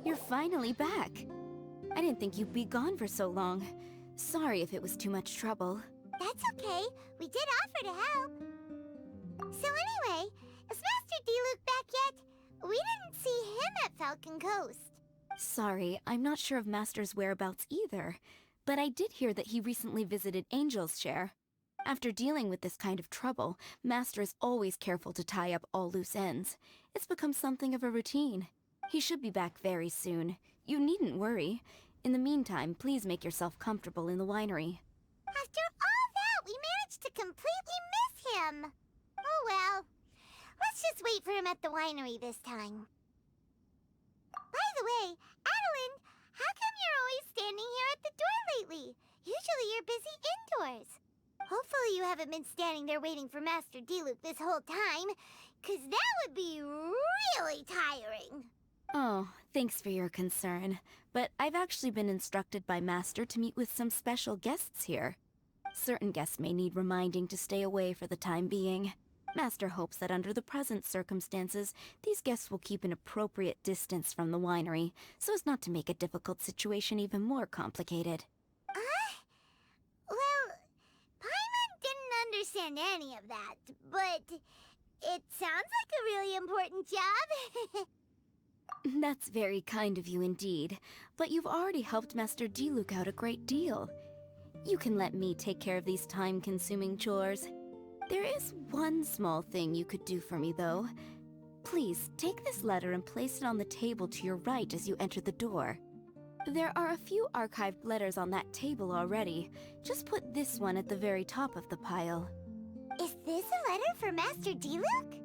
You're finally back. I didn't think you'd be gone for so long. Sorry if it was too much trouble. That's okay. We did offer to help. So anyway, is Master Diluc back yet? We didn't see him at Falcon Coast. Sorry, I'm not sure of Master's whereabouts either. But I did hear that he recently visited Angel's Share. After dealing with this kind of trouble, Master is always careful to tie up all loose ends. It's become something of a routine. He should be back very soon. You needn't worry. In the meantime, please make yourself comfortable in the winery. After all that, we managed to completely miss him. Oh well. Let's just wait for him at the winery this time. By the way, Adeline, how come you're always standing here at the door lately? Usually you're busy indoors. Hopefully you haven't been standing there waiting for Master Diluc this whole time, 'cause that would be really tiring. Oh, thanks for your concern. But I've actually been instructed by Master to meet with some special guests here. Certain guests may need reminding to stay away for the time being. Master hopes that under the present circumstances, these guests will keep an appropriate distance from the winery, so as not to make a difficult situation even more complicated. Well, Paimon didn't understand any of that, but it sounds like a really important job. That's very kind of you indeed, but you've already helped Master Diluc out a great deal. You can let me take care of these time-consuming chores. There is one small thing you could do for me, though. Please, take this letter and place it on the table to your right as you enter the door. There are a few archived letters on that table already. Just put this one at the very top of the pile. Is this a letter for Master Diluc?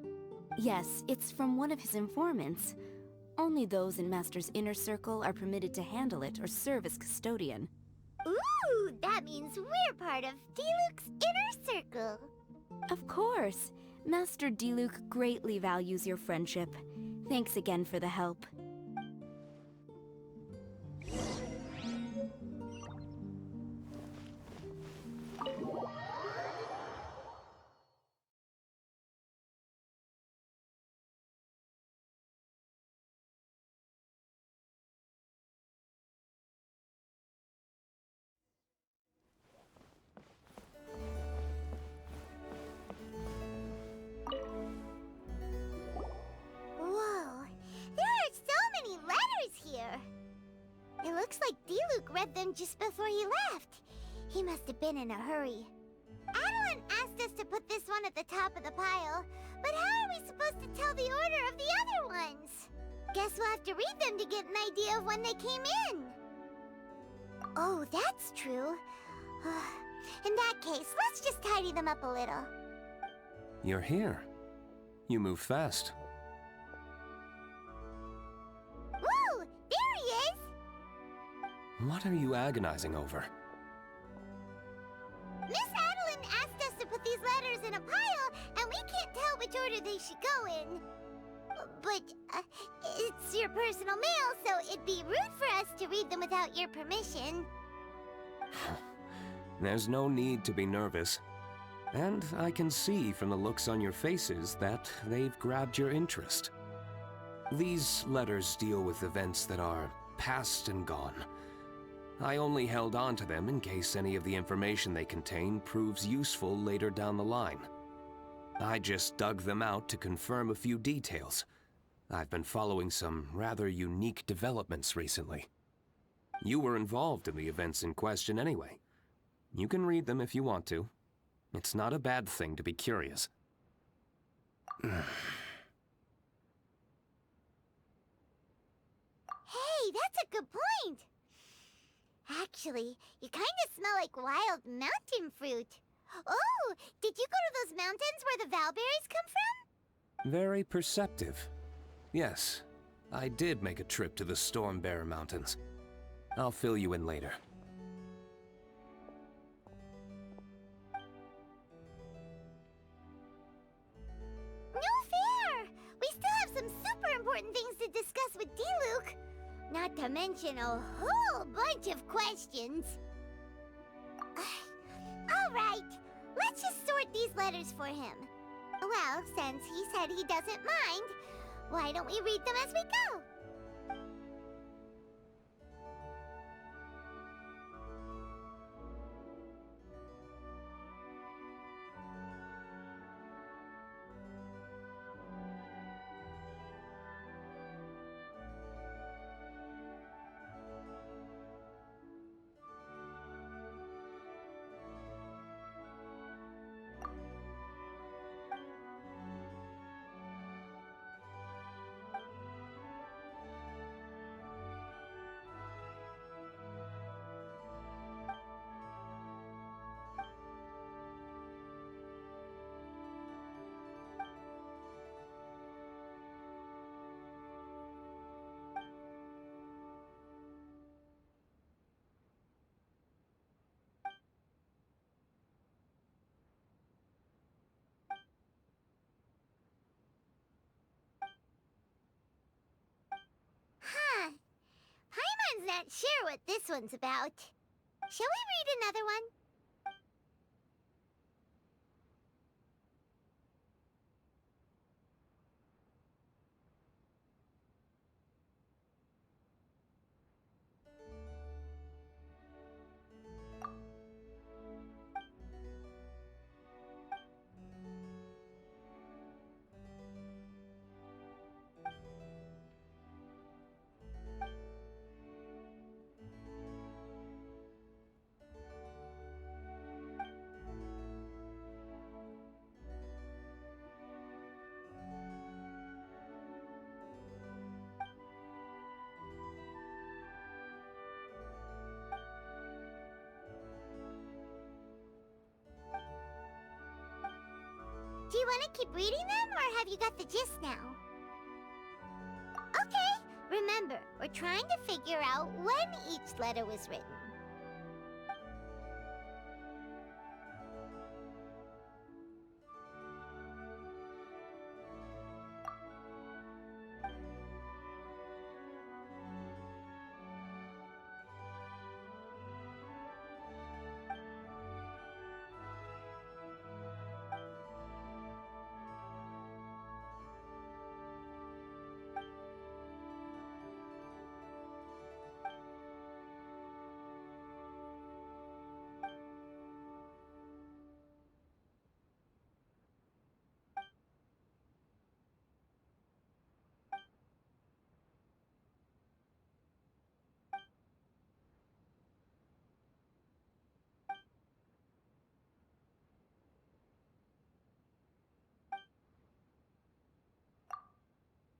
Yes, it's from one of his informants. Only those in Master's inner circle are permitted to handle it or serve as custodian. Ooh, that means we're part of Diluc's inner circle. Of course. Master Diluc greatly values your friendship. Thanks again for the help. Whoa, there are so many letters here. It looks like Diluc read them just before he left. He must have been in a hurry. Adeline asked us to put this one at the top of the pile, but how are we supposed to tell the order of the other ones? Guess we'll have to read them to get an idea of when they came in. Oh, that's true. In that case, let's just tidy them up a little. You're here. You move fast. Woo! There he is! What are you agonizing over? Miss Adeline asked us to put these letters in a pile, and we can't tell which order they should go in. But, it's your personal mail, so it'd be rude for us to read them without your permission. There's no need to be nervous. And I can see from the looks on your faces that they've grabbed your interest. These letters deal with events that are past and gone. I only held on to them in case any of the information they contain proves useful later down the line. I just dug them out to confirm a few details. I've been following some rather unique developments recently. You were involved in the events in question anyway. You can read them if you want to. It's not a bad thing to be curious. Hey, that's a good point. Actually, you kind of smell like wild mountain fruit. Oh, did you go to those mountains where the Valberries come from? Very perceptive. Yes, I did make a trip to the Stormbearer Mountains. I'll fill you in later. No fair! We still have some super important things to discuss with Diluc. Not to mention a whole bunch of questions. Alright, let's just sort these letters for him. Well, since he said he doesn't mind, why don't we read them as we go? not sure what this one's about. Shall we read another one? Do you want to keep reading them, or have you got the gist now? Okay, remember, we're trying to figure out when each letter was written.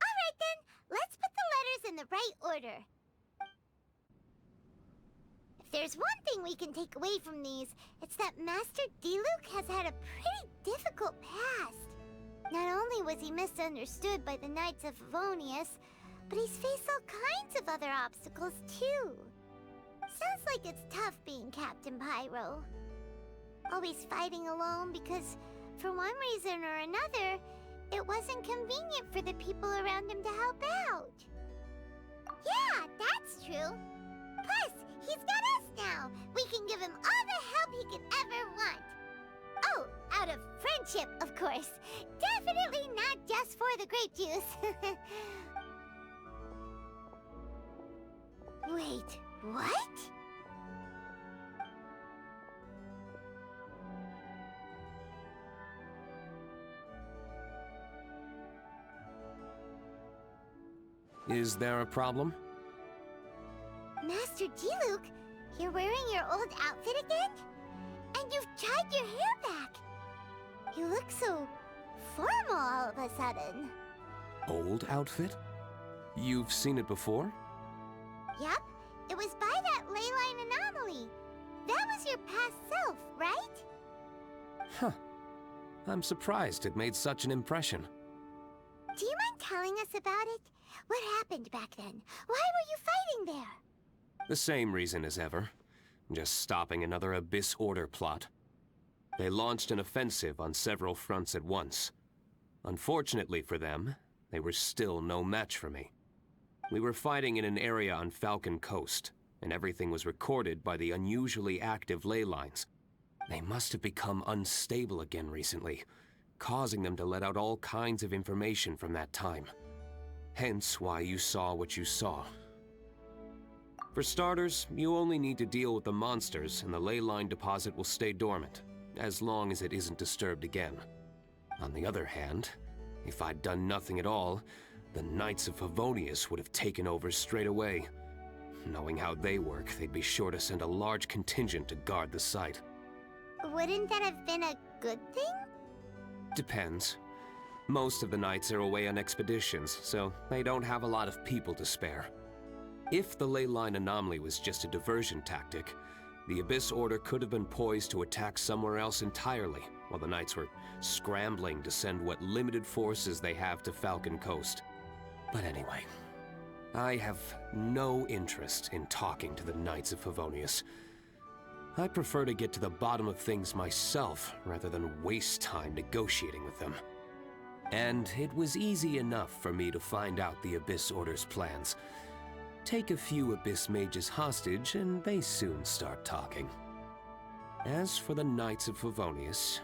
Alright then, let's put the letters in the right order. If there's one thing we can take away from these, it's that Master Diluc has had a pretty difficult past. Not only was he misunderstood by the Knights of Favonius, but he's faced all kinds of other obstacles too. Sounds like it's tough being Captain Pyro. Always fighting alone because, for one reason or another, it wasn't convenient for the people around him to help out. Yeah, that's true. Plus, he's got us now. We can give him all the help he could ever want. Oh, out of friendship, of course. Definitely not just for the grape juice. Wait, what? Is there a problem? Master Diluc, you're wearing your old outfit again? And you've tied your hair back. You look so formal all of a sudden. Old outfit? You've seen it before? Yep, it was by that ley line anomaly. That was your past self, right? Huh. I'm surprised it made such an impression. Do you mind telling us about it? What happened back then? Why were you fighting there? The same reason as ever. Just stopping another Abyss Order plot. They launched an offensive on several fronts at once. Unfortunately for them, they were still no match for me. We were fighting in an area on Falcon Coast, and everything was recorded by the unusually active ley lines. They must have become unstable again recently, causing them to let out all kinds of information from that time. Hence why you saw what you saw. For starters, you only need to deal with the monsters and the ley line deposit will stay dormant, as long as it isn't disturbed again. On the other hand, if I'd done nothing at all, the Knights of Favonius would have taken over straight away. Knowing how they work, they'd be sure to send a large contingent to guard the site. Wouldn't that have been a good thing? Depends. Most of the Knights are away on expeditions, so they don't have a lot of people to spare. If the ley line anomaly was just a diversion tactic, the Abyss Order could have been poised to attack somewhere else entirely, while the Knights were scrambling to send what limited forces they have to Falcon Coast. But anyway, I have no interest in talking to the Knights of Favonius. I prefer to get to the bottom of things myself, rather than waste time negotiating with them. And it was easy enough for me to find out the Abyss Order's plans. Take a few Abyss Mages hostage, and they soon start talking. As for the Knights of Favonius,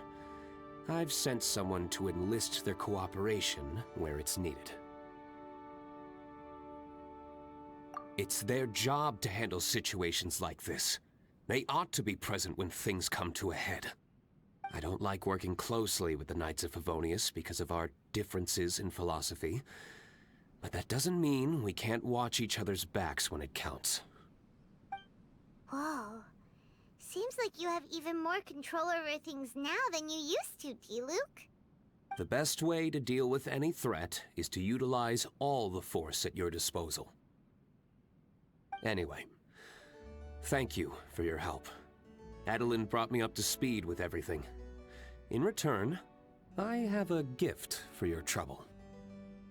I've sent someone to enlist their cooperation where it's needed. It's their job to handle situations like this. They ought to be present when things come to a head. I don't like working closely with the Knights of Favonius because of our differences in philosophy, but that doesn't mean we can't watch each other's backs when it counts. Whoa. Seems like you have even more control over things now than you used to, Diluc. The best way to deal with any threat is to utilize all the force at your disposal. Anyway, thank you for your help. Adeline brought me up to speed with everything. In return, I have a gift for your trouble.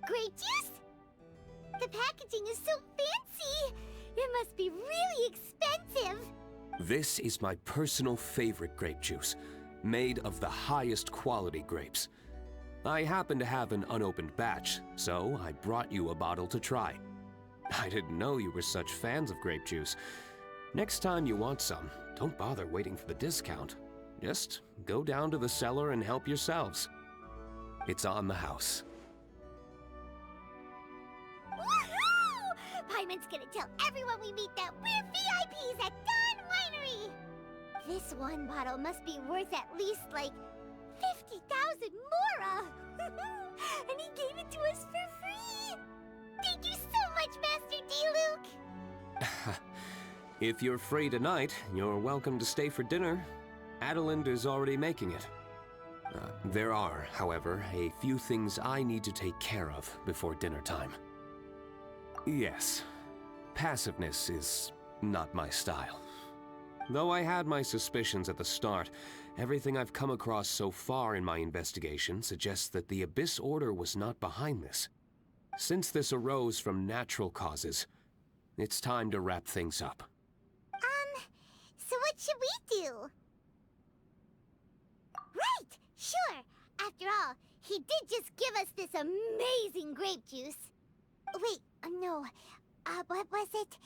Grape juice? The packaging is so fancy! It must be really expensive! This is my personal favorite grape juice, made of the highest quality grapes. I happen to have an unopened batch, so I brought you a bottle to try. I didn't know you were such fans of grape juice. Next time you want some, don't bother waiting for the discount. Just go down to the cellar and help yourselves. It's on the house. Woohoo! Paimon's gonna tell everyone we meet that we're VIPs at Dawn Winery! This one bottle must be worth at least, like, 50,000 mora! And he gave it to us for free! Thank you so much, Master Diluc! If you're free tonight, you're welcome to stay for dinner. Adeline is already making it. There are, however, a few things I need to take care of before dinner time. Yes, passiveness is not my style. Though I had my suspicions at the start, everything I've come across so far in my investigation suggests that the Abyss Order was not behind this. Since this arose from natural causes, it's time to wrap things up. So what should we do? Right! Sure! After all, he did just give us this amazing grape juice. Wait, no. What was it?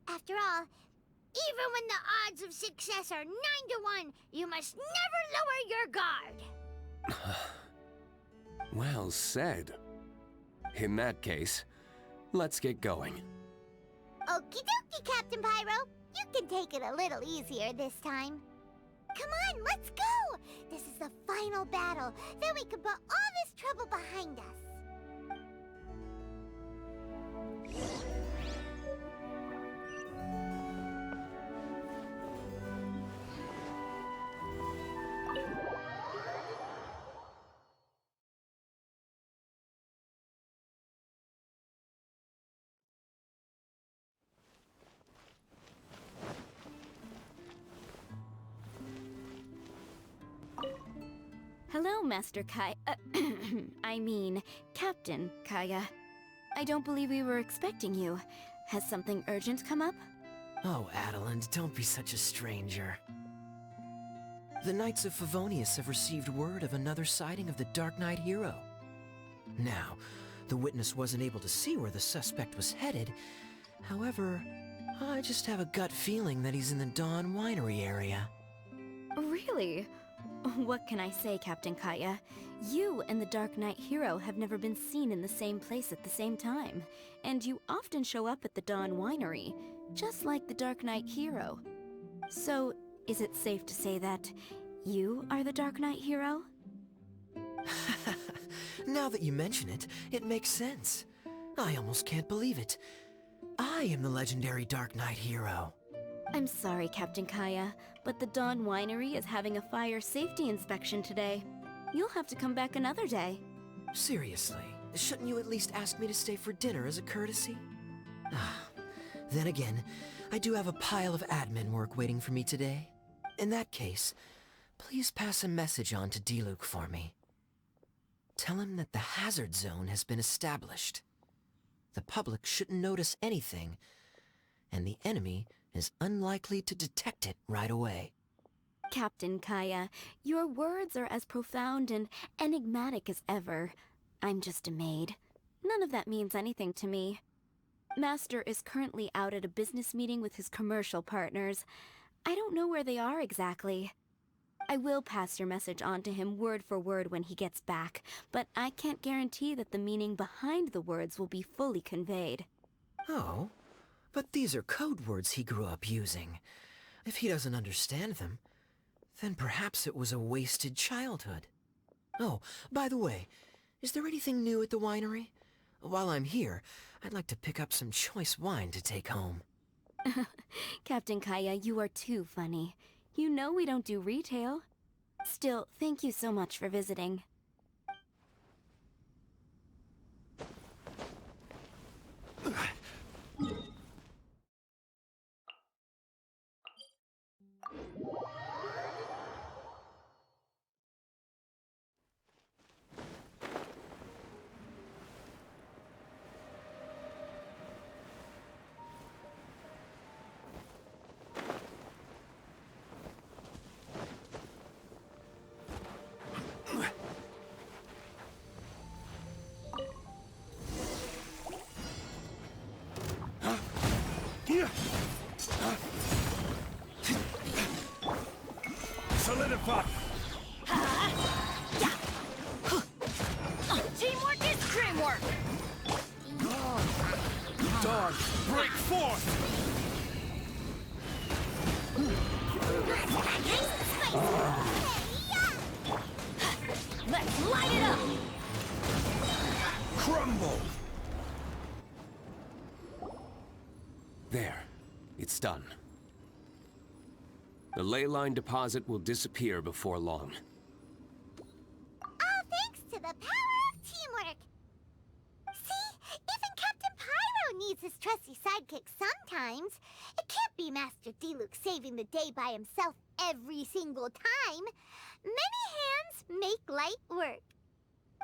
After all, even when the odds of success are 9 to 1, you must never lower your guard. Well said. In that case, let's get going. Okie dokie, Captain Pyro. You can take it a little easier this time. Come on, let's go! This is the final battle. Then we can put all this trouble behind us. Hello, Master Kai. I mean, Captain Kaya. I don't believe we were expecting you. Has something urgent come up? Oh, Adeline, don't be such a stranger. The Knights of Favonius have received word of another sighting of the Dark Knight hero. Now, the witness wasn't able to see where the suspect was headed. However, I just have a gut feeling that he's in the Dawn Winery area. Really? What can I say, Captain Kaya? You and the Dark Knight hero have never been seen in the same place at the same time, and you often show up at the Dawn Winery, just like the Dark Knight hero. So, is it safe to say that you are the Dark Knight hero? Now that you mention it, it makes sense. I almost can't believe it. I am the legendary Dark Knight hero. I'm sorry, Captain Kaya, but the Dawn Winery is having a fire safety inspection today. You'll have to come back another day. Seriously, shouldn't you at least ask me to stay for dinner as a courtesy? Then again, I do have a pile of admin work waiting for me today. In that case, please pass a message on to Diluc for me. Tell him that the hazard zone has been established. The public shouldn't notice anything, and the enemy is unlikely to detect it right away. Captain Kaya, your words are as profound and enigmatic as ever. I'm just a maid. None of that means anything to me. Master is currently out at a business meeting with his commercial partners. I don't know where they are exactly. I will pass your message on to him word for word when he gets back, but I can't guarantee that the meaning behind the words will be fully conveyed. Oh, but these are code words he grew up using. If he doesn't understand them, then perhaps it was a wasted childhood. Oh, by the way, is there anything new at the winery? While I'm here, I'd like to pick up some choice wine to take home. Captain Kaya, you are too funny. You know we don't do retail. Still, thank you so much for visiting. Solidify! Teamwork is dreamwork! Dawn, break forth! Let's light it up! Crumble! There. It's done. The ley line deposit will disappear before long. All thanks to the power of teamwork. See, even Captain Pyro needs his trusty sidekick sometimes. It can't be Master Diluc saving the day by himself every single time. Many hands make light work.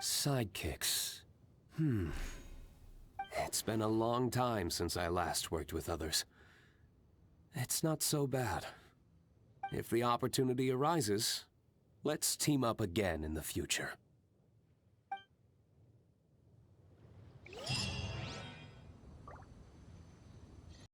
Sidekicks. It's been a long time since I last worked with others. It's not so bad. If the opportunity arises, let's team up again in the future.